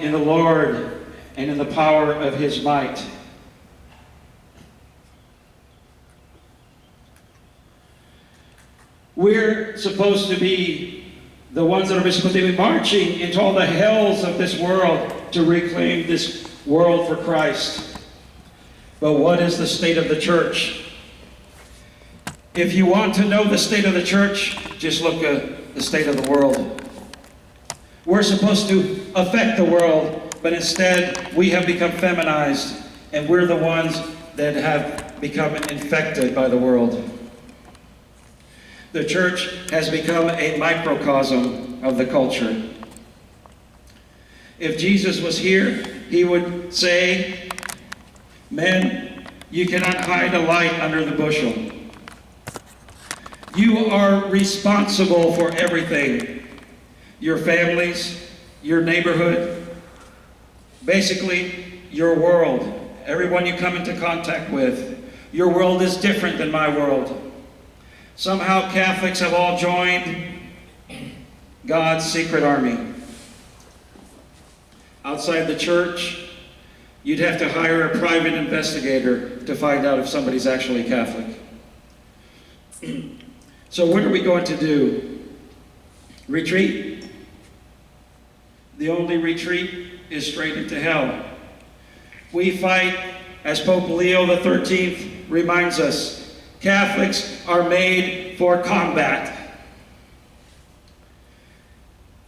in the Lord and in the power of his might. We're supposed to be the ones that are supposed to be marching into all the hells of this world to reclaim this world for Christ. But what is the state of the church? If you want to know the state of the church, just look at the state of the world. We're supposed to affect the world, but instead we have become feminized, and we're the ones that have become infected by the world. The church has become a microcosm of the culture. If Jesus was here, he would say, "Men, you cannot hide a light under the bushel. You are responsible for everything. Your families, your neighborhood, basically your world, everyone you come into contact with. Your world is different than my world." Somehow Catholics have all joined God's secret army. Outside the church, you'd have to hire a private investigator to find out if somebody's actually Catholic. So what are we going to do? Retreat? The only retreat is straight into hell. We fight, as Pope Leo XIII reminds us, Catholics are made for combat.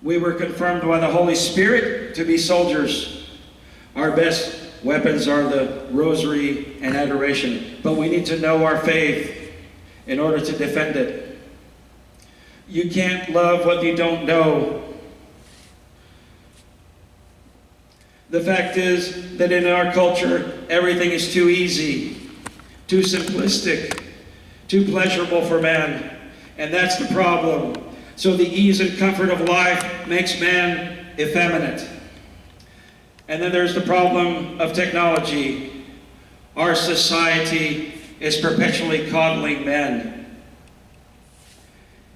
We were confirmed by the Holy Spirit to be soldiers. Our best weapons are the rosary and adoration, but we need to know our faith in order to defend it. You can't love what you don't know. The fact is that in our culture, everything is too easy, too simplistic, too pleasurable for man, and that's the problem. So the ease and comfort of life makes man effeminate. And then there's the problem of technology. Our society is perpetually coddling men.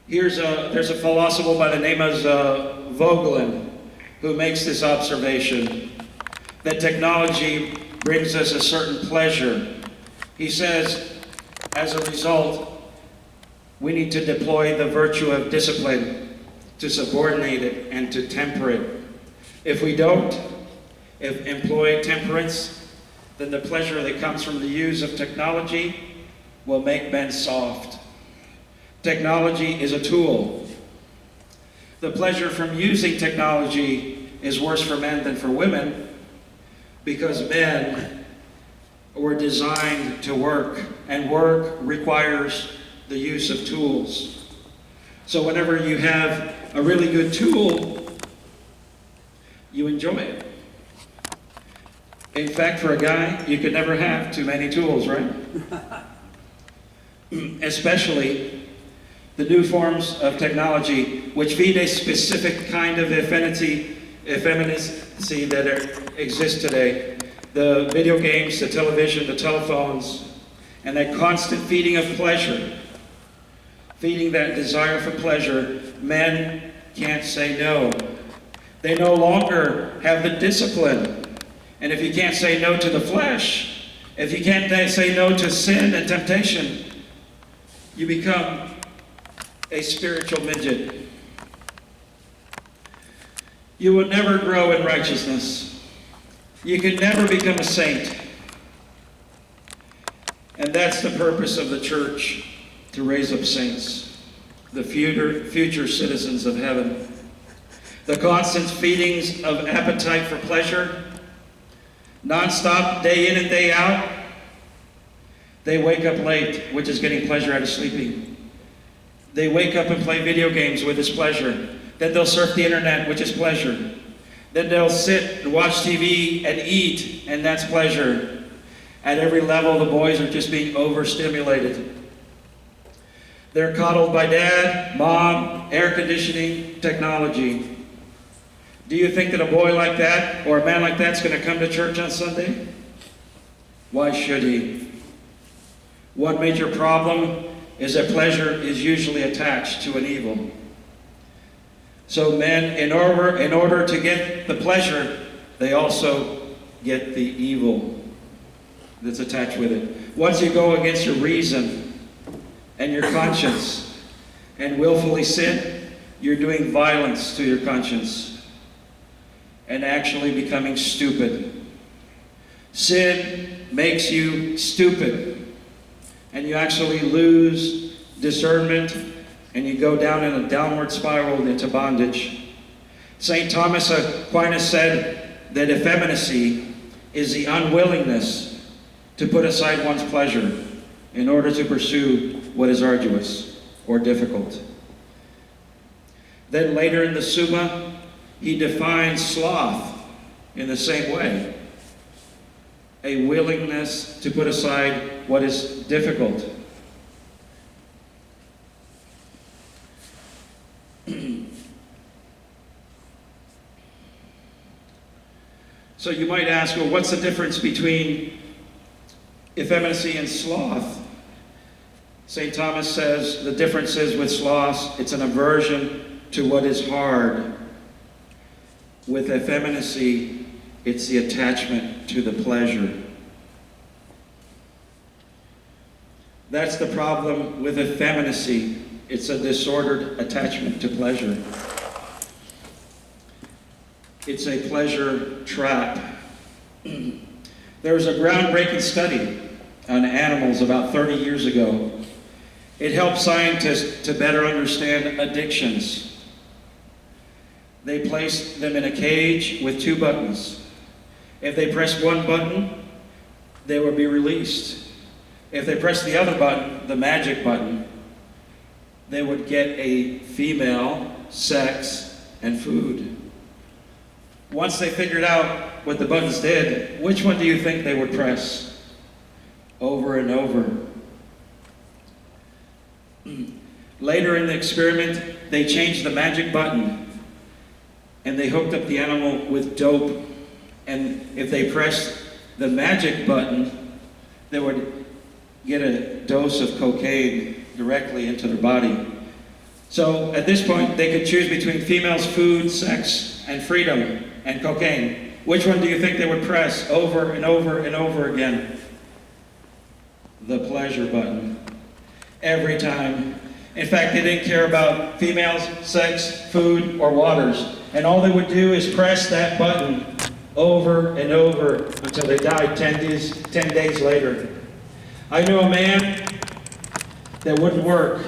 There's a philosopher by the name of Vogelin who makes this observation, that technology brings us a certain pleasure. He says, as a result, we need to deploy the virtue of discipline to subordinate it and to temper it. If we don't employ temperance, then the pleasure that comes from the use of technology will make men soft. Technology is a tool. The pleasure from using technology is worse for men than for women, because men were designed to work, and work requires the use of tools. So whenever you have a really good tool, you enjoy it. In fact, for a guy, you could never have too many tools, right? Especially the new forms of technology, which feed a specific kind of effeminacy that exists today. The video games, the television, the telephones, and that constant feeding of pleasure, feeding that desire for pleasure, men can't say no. They no longer have the discipline. And if you can't say no to the flesh, if you can't say no to sin and temptation, you become a spiritual midget. You will never grow in righteousness. You can never become a saint. And that's the purpose of the church, to raise up saints, the future citizens of heaven. The constant feedings of appetite for pleasure, non-stop, day in and day out. They wake up late, which is getting pleasure out of sleeping. They wake up and play video games, which is pleasure. Then they'll surf the internet, which is pleasure. Then they'll sit and watch TV and eat, and that's pleasure. At every level, the boys are just being overstimulated. They're coddled by dad, mom, air conditioning, technology. Do you think that a boy like that, or a man like that's going to come to church on Sunday? Why should he? One major problem is that pleasure is usually attached to an evil. So men, in order to get the pleasure, they also get the evil that's attached with it. Once you go against your reason and your conscience and willfully sin, you're doing violence to your conscience and actually becoming stupid. Sin makes you stupid, and you actually lose discernment, and you go down in a downward spiral into bondage. St. Thomas Aquinas said that effeminacy is the unwillingness to put aside one's pleasure in order to pursue what is arduous or difficult. Then later in the Summa, he defines sloth in the same way. A willingness to put aside what is difficult. So you might ask, well, what's the difference between effeminacy and sloth? St. Thomas says the difference is with sloth, it's an aversion to what is hard. With effeminacy, it's the attachment to the pleasure. That's the problem with effeminacy. It's a disordered attachment to pleasure. It's a pleasure trap. There was a groundbreaking study on animals about 30 years ago. It helped scientists to better understand addictions. They placed them in a cage with 2 buttons. If they pressed one button, they would be released. If they pressed the other button, the magic button, they would get a female, sex, and food. Once they figured out what the buttons did, which one do you think they would press? Over and over. Later in the experiment, they changed the magic button and they hooked up the animal with dope. And if they pressed the magic button, they would get a dose of cocaine directly into their body. So at this point, they could choose between females, food, sex, and freedom, and cocaine. Which one do you think they would press over and over and over again? The pleasure button. Every time. In fact, they didn't care about females, sex, food, or waters. And all they would do is press that button over and over until they died 10 days later. I knew a man that wouldn't work.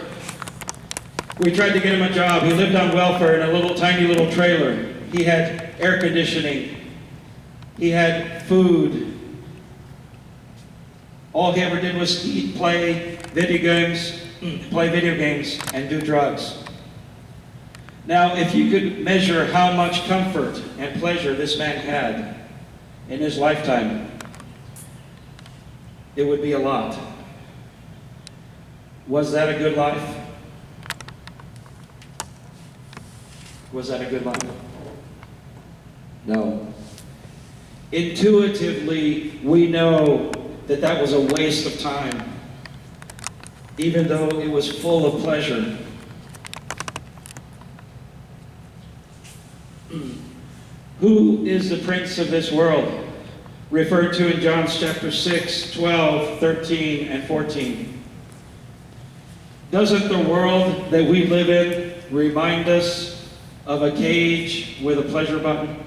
We tried to get him a job. He lived on welfare in a little tiny little trailer. He had air conditioning. He had food. All he ever did was eat, play video games, and do drugs. Now, if you could measure how much comfort and pleasure this man had in his lifetime, it would be a lot. Was that a good life? Was that a good life? No. Intuitively, we know that that was a waste of time, even though it was full of pleasure. Who is the prince of this world? Referred to in John chapter 6, 12, 13, and 14. Doesn't the world that we live in remind us of a cage with a pleasure button?